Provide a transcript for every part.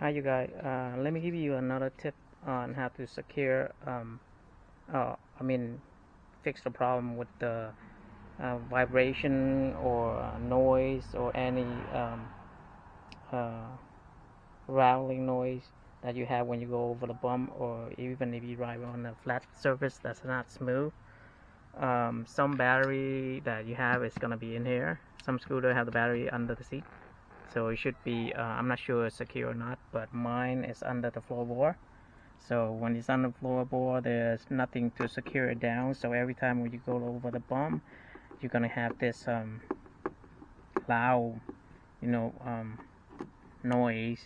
Hi you guys, let me give you another tip on how to secure I mean fix the problem with the vibration or noise or any uh, rattling noise that you have when you go over the bump, or even if you drive on a flat surface that's not smooth. Some battery that you have is gonna be in here. Some scooter have the battery under the seat, so it should be I'm not sure it's secure or not, but mine is under the floorboard. So when it's on the floorboard, there's nothing to secure it down, so every time when you go over the bump, you're gonna have this loud, you know, noise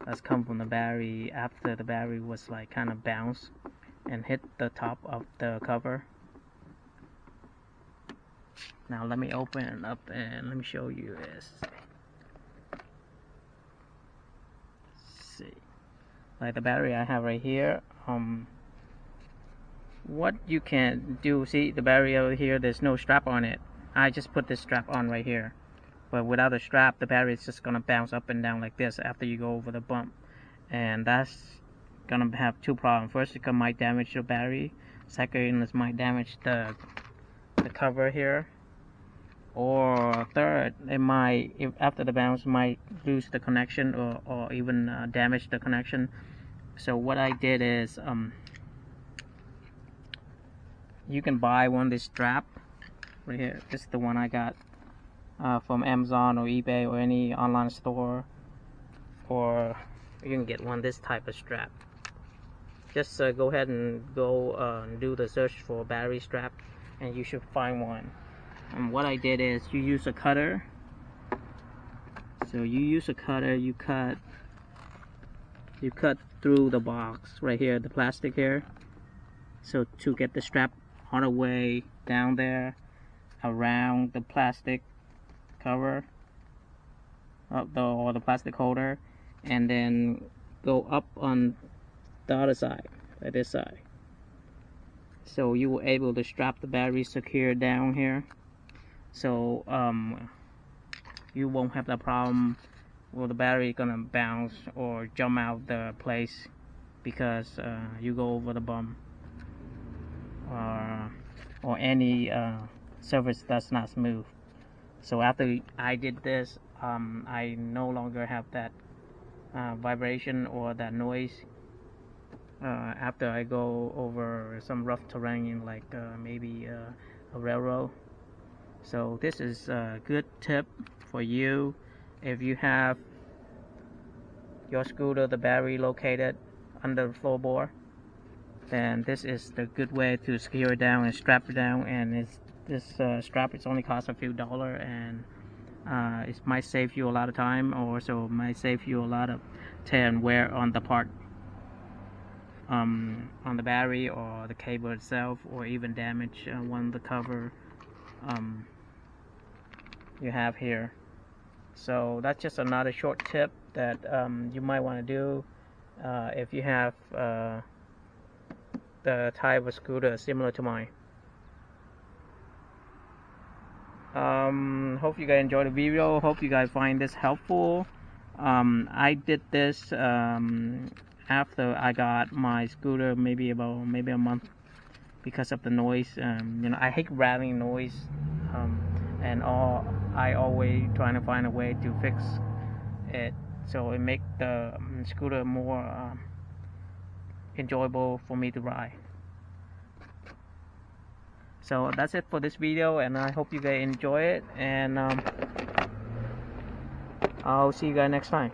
that's come from the battery after the battery was like kind of bounced and hit the top of the cover. Now let me open it up and let me show you this. See, like the battery I have right here, what you can do, see the battery over here, there's no strap on it. I just put this strap on right here, but without a strap the battery is just gonna bounce up and down like this after you go over the bump, and that's gonna have two problems. First, it might damage the battery. Second, it might damage the cover here. Or third, it might, if after the bounce, might lose the connection or even damage the connection. So what I did is you can buy one this strap right here. This is the one I got from Amazon or eBay or any online store, or you can get one this type of strap. Just go ahead and go do the search for battery strap and you should find one. And what I did is you use a cutter. So you use a cutter, you cut through the box right here, the plastic here, so to get the strap all the way down there around the plastic cover or the plastic holder, and then go up on the other side, like this side, so you were able to strap the battery secure down here. So you won't have the problem with the battery gonna bounce or jump out the place because you go over the bump or any surface that's not smooth. So after I did this, I no longer have that vibration or that noise after I go over some rough terrain, like maybe a railroad. So this is a good tip for you if you have your scooter, the battery located under the floorboard. Then this is the good way to secure it down and strap it down. And this strap is only cost a few dollars, and it might save you a lot of time, or also might save you a lot of tear and wear on the part, on the battery or the cable itself, or even damage one of the cover you have here. So that's just another short tip that you might want to do if you have the type of scooter similar to mine. Hope you guys enjoyed the video. Hope you guys find this helpful. I did this after I got my scooter, maybe a month, because of the noise. You know, I hate rattling noise, and I always trying to find a way to fix it so it make the scooter more enjoyable for me to ride. So that's it for this video, and I hope you guys enjoy it, and I'll see you guys next time.